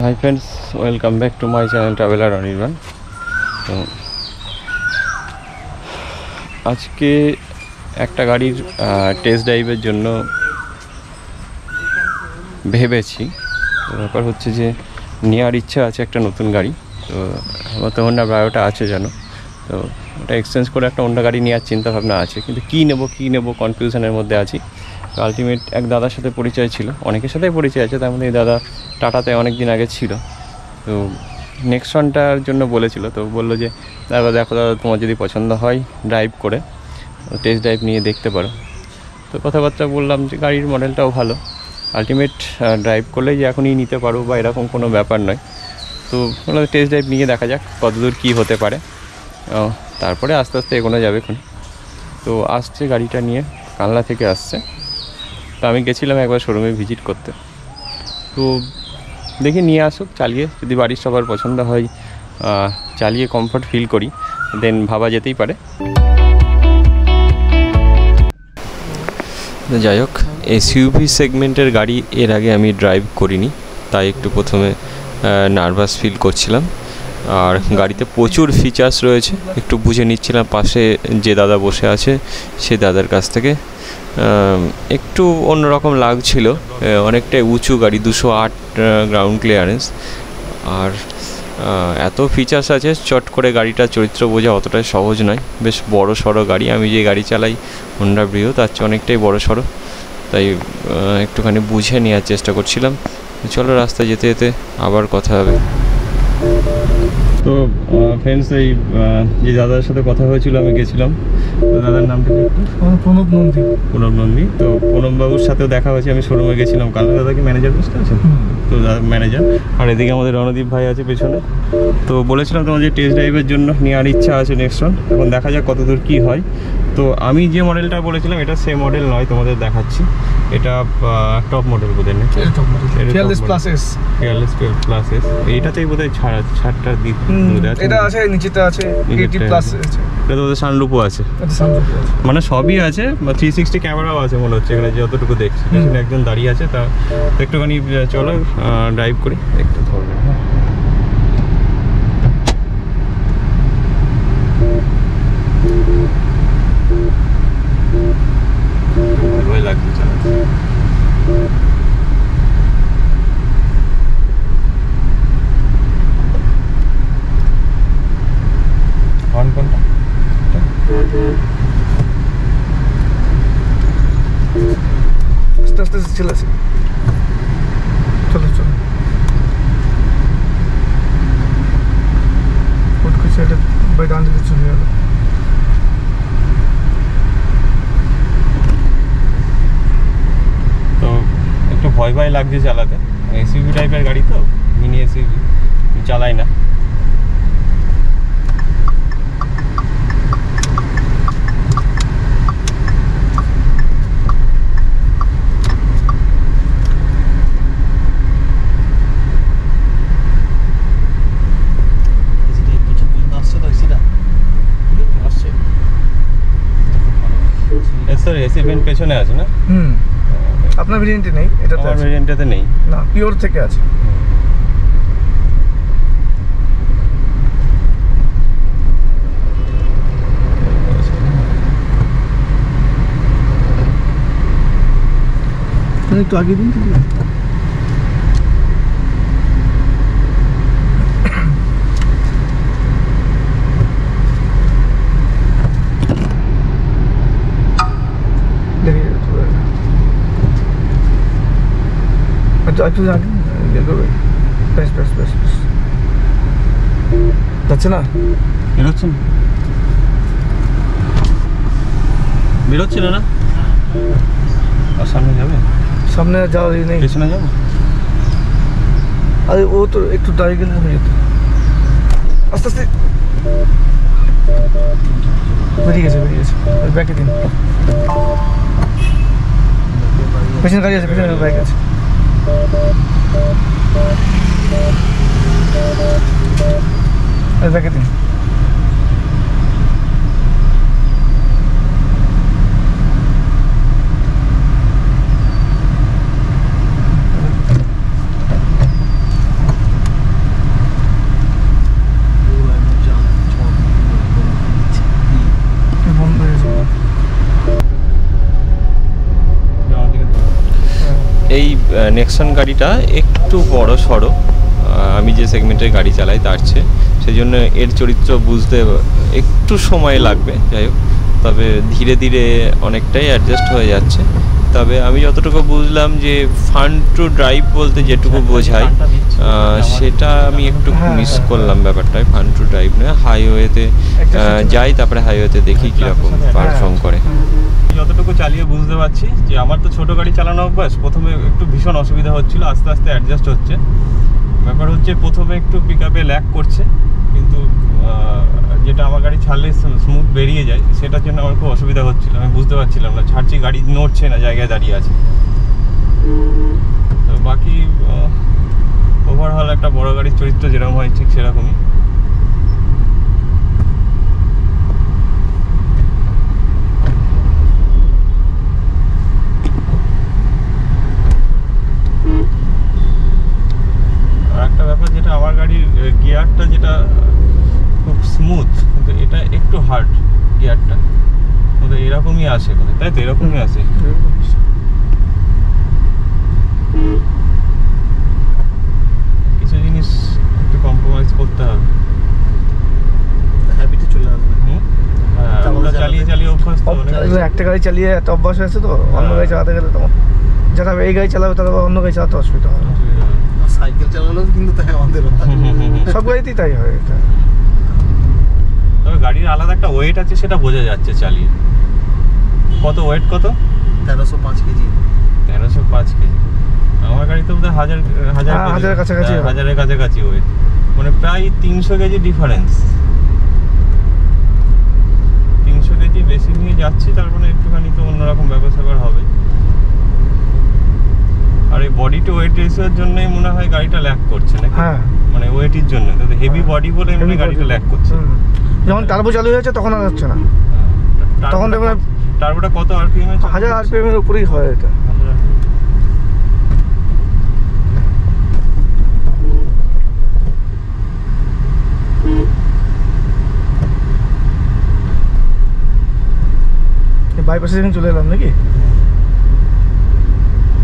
Hi friends, welcome back to my channel traveller Anirban. তো আজকে একটা গাড়ির টেস্ট ড্রাইভের জন্য ভেবেছি। ব্যাপার হচ্ছে যে নেওয়ার ইচ্ছা আছে একটা নতুন গাড়ি। তো আমার তো হোন্ডা ব্রায়োটা আছে জানো, তো ওটা এক্সচেঞ্জ করে একটা অন্য গাড়ি নেওয়ার চিন্তা ভাবনা আছে, কিন্তু কী নেবো কনফিউশনের মধ্যে আছি। আলটিমেট এক দাদার সাথে পরিচয় ছিল, অনেকের সাথেই পরিচয় আছে, তার মধ্যে এই দাদা টাটাতে অনেক দিন আগে ছিল। তো নেক্সনটার জন্য বলেছিল, তো বললো যে দেখো দাদা, তোমার যদি পছন্দ হয় ড্রাইভ করে টেস্ট ড্রাইভ নিয়ে দেখতে পারো। তো কথাবার্তা বললাম যে গাড়ির মডেলটাও ভালো, আলটিমেট ড্রাইভ করলেই যে এখনই নিতে পারো বা এরকম কোনো ব্যাপার নয়। তো বললাম টেস্ট ড্রাইভ নিয়ে দেখা যাক কতদূর কী হতে পারে, তারপরে আস্তে আস্তে এগোনো যাবে এখন। তো আসছে গাড়িটা নিয়ে, কালনা থেকে আসছে। তো আমি গেছিলাম একবার শোরুমে ভিজিট করতে। তো দেখি নিয়ে আসুক, চালিয়ে যদি বাড়ির সবার পছন্দ হয়, চালিয়ে কমফর্ট ফিল করি, দেন ভাবা যেতেই পারে। যাই হোক, এসইউভি সেগমেন্টের গাড়ি এর আগে আমি ড্রাইভ করিনি, তাই একটু প্রথমে নার্ভাস ফিল করছিলাম। আর গাড়িতে প্রচুর ফিচার্স রয়েছে, একটু বুঝে নিচ্ছিলাম পাশে যে দাদা বসে আছে সে দাদার কাছ থেকে। একটু অন্যরকম লাগছিল, অনেকটাই উঁচু গাড়ি, 208 গ্রাউন্ড ক্লিয়ারেন্স, আর এত ফিচার্স আছে, চট করে গাড়িটা চরিত্র বোঝা অতটাই সহজ নয়। বেশ বড় সড়ো গাড়ি, আমি যে গাড়ি চালাই হোন্ডা ব্রিও তার চেয়ে অনেকটাই বড় সড়ো, তাই একটুখানি বুঝে নেওয়ার চেষ্টা করছিলাম। চলো রাস্তায় যেতে যেতে আবার কথা হবে। তো ফ্রেন্ডস, এই যে দাদার সাথে কথা হয়েছিল আমি গেছিলাম, তো দাদার নামটা প্রণব নন্দী। তো প্রণববাবুর সাথেও দেখা হয়েছে, আমি শোরুমে গেছিলাম কাল। দাদা কি ম্যানেজার বুঝতে আছেন? তো দাদা ম্যানেজার, আর এদিকে আমাদের রণদীপ ভাই আছে পেছনে। তো বলেছিলাম তোমার যে টেস্ট ড্রাইভের জন্য নেওয়ার ইচ্ছা আছে নেক্সন, এখন দেখা যাক কতদূর কী হয়। তো আমি যে মডেলটা বলেছিলাম এটা সে মডেল নয়, তোমাদের দেখাচ্ছি। এটা টপ মডেল বোধহয় না, ফিয়ারলেস প্লাস এস। এইটাতেই বোধহয় ছাড়টা এটা আছে, নিচেতে আছে 80 প্লাস আছে। এটা তো সানরুফও আছে, মানে সবই আছে, 360 ক্যামেরাও আছে মনে হচ্ছে এখানে যতটুকু দেখছি। একজন দাঁড়িয়ে আছে, তা একটুখানি চলো ড্রাইভ করি, একটু ধরবেন। ভালোই লাগছে চালাতে। হর্ন কোনটা? আস্তে আস্তে চলেছে, চলো হুট করে সেটা বাই ডান দিকে চলে গেল। তো একটু ভয় লাগছে চালাতে, এসইউভি টাইপের গাড়ি তো, মিনি এসইউভি চালাই না। এসি ভেন্ট পেছনে আছে না? আপনার ভেরিয়েন্টে নেই, এটাতে আমার ভেরিয়েন্টটাতে নেই না, পিওর থেকে আছে। একটু আগে দিন। একটু আগে বেশ যাচ্ছে না, বেরোচ্ছিল না। আর সামনে যাবে, সামনে যাওয়া নেই, পেছনে যাবো। আরে ও তো একটু দাঁড়িয়ে গেলে হয়ে যেত। আস্তে আস্তে বেরিয়ে গেছে, ব্যাকে দিন। পেছনে গাড়ি আছে, পেছনে বাইক আছে। ব্যাকে দিন। নেক্সন গাড়িটা একটু বড় সড়ো আমি যে সেগমেন্টের গাড়ি চালাই তার চেয়ে, সেই জন্য এর চরিত্র বুঝতে একটু সময় লাগবে। যাই হোক, তবে ধীরে ধীরে অনেকটাই অ্যাডজাস্ট হয়ে যাচ্ছে। তবে আমি যতটুকু বুঝলাম যে ফান টু ড্রাইভ বলতে যেটুকু বোঝায় সেটা আমি একটু মিস করলাম ব্যাপারটায়। ফান টু ড্রাইভ না, হাইওয়েতে যাই, তারপরে হাইওয়েতে দেখি কীরকম পারফর্ম করে। যতটুকু চালিয়ে বুঝতে পারছি যে আমার তো ছোটো গাড়ি চালানো অভ্যাস, প্রথমে একটু ভীষণ অসুবিধা হচ্ছিল, আস্তে আস্তে অ্যাডজাস্ট হচ্ছে। ব্যাপার হচ্ছে প্রথমে একটু পিক আপে ল্যাগ করছে, কিন্তু যেটা আমার গাড়ি ছাড়লে স্মুথ বেরিয়ে যায়, সেটার জন্য আমার খুব অসুবিধা হচ্ছিল। আমি বুঝতে পারছিলাম না, ছাড়ছি গাড়ি নড়ছে না, জায়গায় দাঁড়িয়ে আছে। তো বাকি ওভারঅল একটা বড় গাড়ির চরিত্র যেরকম হয় ঠিক সেরকমই। আর একটা ব্যাপার, যেটা আমার গাড়ির গিয়ারটা যেটা খুব স্মুথ, কিন্তু এটা একটু হার্ড গিয়ারটা, কিন্তু এরকমই আসে কোথায়, তাই তো এরকমই আসে। কিছু জিনিস একটু কম্প্রোমাইজ করতে হবে, হ্যাবিটে চলে আসবে। হ্যাঁ, ওটা চালিয়ে চালিয়ে অভ্যাস তো। একটা গাড়ি চালিয়ে এত অভ্যাস হয়েছে তো, অন্য গাড়ি চালাতে গেলে তখন যারা এই গাড়ি চালাবে তারা অন্য গাড়ি চালাতে অসুবিধা হবে। সাইকেল চালালেও কিন্তু তাই আমাদের সব গাড়িতেই তাই হয় এটা। তবে গাড়ির আলাদা একটা ওয়েট আছে, সেটা বোঝা যাচ্ছে চালিয়ে। কত ওয়েট? কত? 1305 কেজি। 1305 কেজি। আমার গাড়ি তো বোধহয় হাজারের কাছাকাছি ওয়েট, মানে প্রায় 300 কেজি ডিফারেন্স। 300 কেজি বেশি নিয়ে যাচ্ছি, তার মানে একটুখানি তো অন্যরকম ব্যাপার হবে। আর এই বডি টু ওয়েট রেশিওর জন্যই মনে হয় গাড়িটা ল্যাগ করছে নাকি? হ্যাঁ, মানে ওয়েটের জন্য, হেভি বডি বলে মনে গাড়িটা ল্যাগ করছে। যখন টার্বো চালু হয়েছে তখন আর হচ্ছে না। তখন দেখবেন টার্বোটা কত আরপিএম এ? 1000 আরপিএম এর উপরেই হয় এটা। বাইপাসে যখন চলে এলাম নাকি,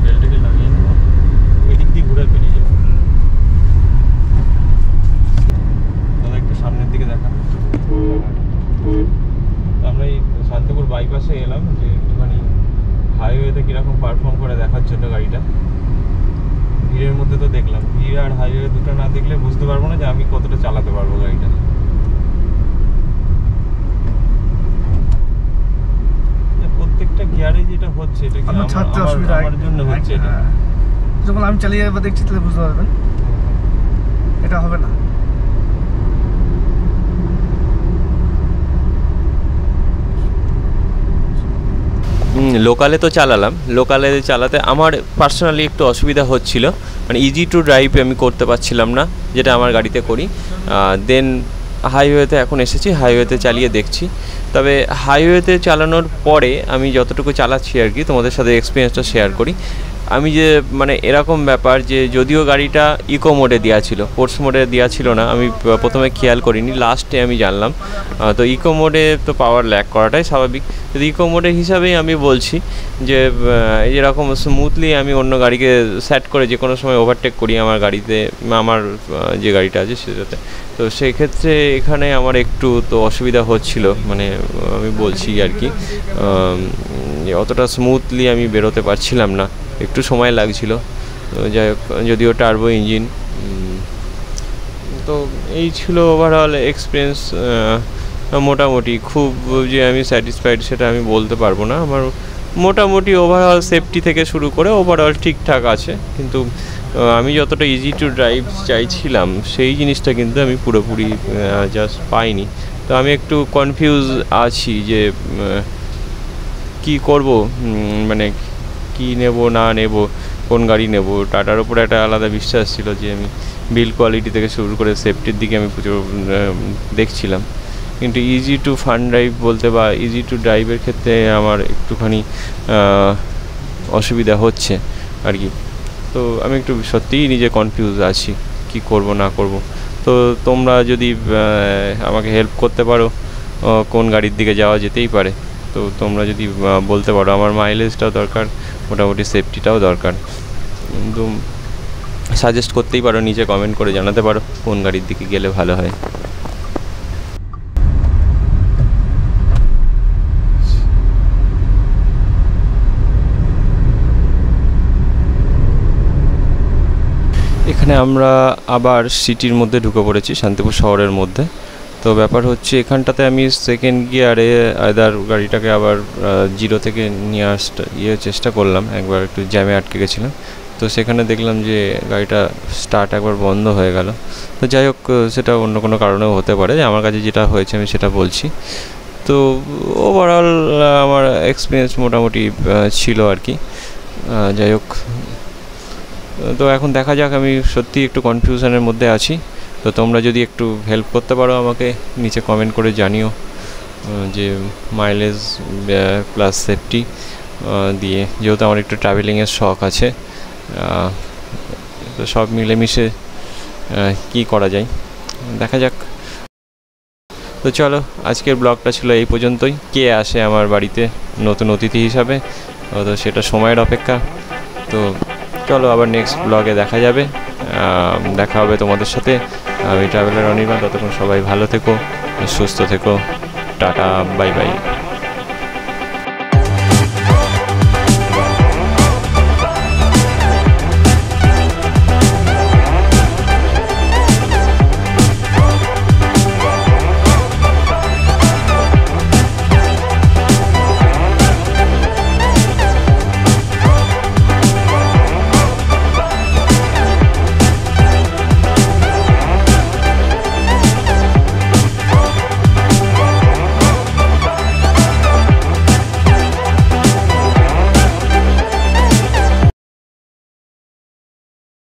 বেলটাকে লাগিয়ে নেবো, ওই দিক দিয়ে ঘুরে বেরিয়ে যাবো। দাদা একটু সামনের দিকে দেখা। আমরা এই শান্তিপুর বাইপাসে এলাম যে একটুখানি হাইওয়েতে কীরকম পারফর্ম করে দেখার জন্য গাড়িটা। ভিড়ের মধ্যে তো দেখলাম, ভিড় আর হাইওয়ে দুটো না দেখলে বুঝতে পারবো না যে আমি কতটা চালাতে পারবো গাড়িটা। প্রত্যেকটা গিয়ারে যেটা হচ্ছে এটা কি আমার জন্য হচ্ছে? এটা যখন আমি চালিয়ে যাবো দেখছি তাহলে বুঝতে পারবেন এটা হবে না। লোকালে তো চালালাম, লোকালে চালাতে আমার পার্সোনালি একটু অসুবিধা হচ্ছিল, মানে ইজি টু ড্রাইভ আমি করতে পারছিলাম না, যেটা আমার গাড়িতে করি। দেন হাইওয়েতে এখন এসেছি, হাইওয়েতে চালিয়ে দেখছি। তবে হাইওয়েতে চালানোর পরে আমি যতটুকু চালাচ্ছি আর কি, তোমাদের সাথে এক্সপিরিয়েন্সটা শেয়ার করি। আমি যে মানে এরকম ব্যাপার যে যদিও গাড়িটা ইকো মোডে দেওয়া ছিল, স্পোর্টস মোডে দেওয়া ছিল না, আমি প্রথমে খেয়াল করিনি, লাস্টে আমি জানলাম। তো ইকো মোডে তো পাওয়ার ল্যাগ করাটাই স্বাভাবিক। তো ইকো মোডের হিসাবেই আমি বলছি যে এরকম স্মুথলি আমি অন্য গাড়িকে সেট করে যে কোনো সময় ওভারটেক করি আমার গাড়িতে, আমার যে গাড়িটা আছে সেটাতে। তো সেক্ষেত্রে এখানে আমার একটু তো অসুবিধা হচ্ছিল, মানে আমি বলছি আর কি, অতটা স্মুথলি আমি বেরোতে পারছিলাম না, একটু সময় লাগছিল। যাই হোক, যদিও টার্বো ইঞ্জিন। তো এই ছিল ওভারঅল এক্সপিরিয়েন্স। মোটামুটি খুব যে আমি স্যাটিসফাইড সেটা আমি বলতে পারবো না। আমার মোটামুটি ওভারঅল সেফটি থেকে শুরু করে ওভারঅল ঠিকঠাক আছে, কিন্তু আমি যতটা ইজি টু ড্রাইভ চাইছিলাম সেই জিনিসটা কিন্তু আমি পুরোপুরি জাস্ট পাইনি। তো আমি একটু কনফিউজ আছি যে কি করব, মানে কি নেব না নেব, কোন গাড়ি নেব। টাটার উপরে একটা আলাদা বিশ্বাস ছিল যে আমি বিল্ড কোয়ালিটি থেকে শুরু করে সেফটির দিকে আমি প্রচুর দেখছিলাম, কিন্তু ইজি টু ফান ড্রাইভ বলতে বা ইজি টু ড্রাইভের ক্ষেত্রে আমার একটুখানি অসুবিধা হচ্ছে আর কি। তো আমি একটু সত্যিই নিজে কনফিউজ আছি কি করব না করব। তো তোমরা যদি আমাকে হেল্প করতে পারো কোন গাড়ির দিকে যাওয়া যেতেই পারে, তো তোমরা যদি বলতে পারো। আমার মাইলেজটাও দরকার, মোটামুটি সেফটিটাও দরকার। কিন্তু সাজেস্ট করতেই পারো, নিচে কমেন্ট করে জানাতে পারো কোন গাড়ির দিকে গেলে ভালো হয়। এখানে আমরা আবার সিটির মধ্যে ঢুকে পড়েছি, শান্তিপুর শহরের মধ্যে। তো ব্যাপার হচ্ছে এখানটাতে আমি সেকেন্ড গিয়ারে আদার গাড়িটাকে আবার 0 থেকে নিয়ে চেষ্টা করলাম, একবার একটু জ্যামে আটকে গেছিলাম। তো সেখানে দেখলাম যে গাড়িটা স্টার্ট একবার বন্ধ হয়ে গেল। তো যাই হোক, সেটা অন্য কোনো কারণেও হতে পারে, আমার কাছে যেটা হয়েছে আমি সেটা বলছি। তো ওভারঅল আমার এক্সপিরিয়েন্স মোটামুটি ছিল আর কি। যাই হোক, তো এখন দেখা যাক, আমি সত্যি একটু কনফিউশনের মধ্যে আছি। তো তোমরা যদি একটু হেল্প করতে পারো আমাকে, নিচে কমেন্ট করে জানিও যে মাইলেজ প্লাস সেফটি দিয়ে, যেহেতু আমার একটু ট্রাভেলিংয়ের শখ আছে, তো সব মিলেমিশে কি করা যায় দেখা যাক। তো চলো, আজকের ব্লগটা ছিল এই পর্যন্তই। কে আসে আমার বাড়িতে নতুন অতিথি হিসাবে, তো সেটা সময়ের অপেক্ষা। তো চলো, আবার নেক্সট ব্লগে দেখা যাবে, দেখা হবে তোমাদের সাথে। আমি ট্রাভেলার অনির্বাণ। ততক্ষণ সবাই ভালো থেকো, সুস্থ থেকো, টাটা, বাই বাই।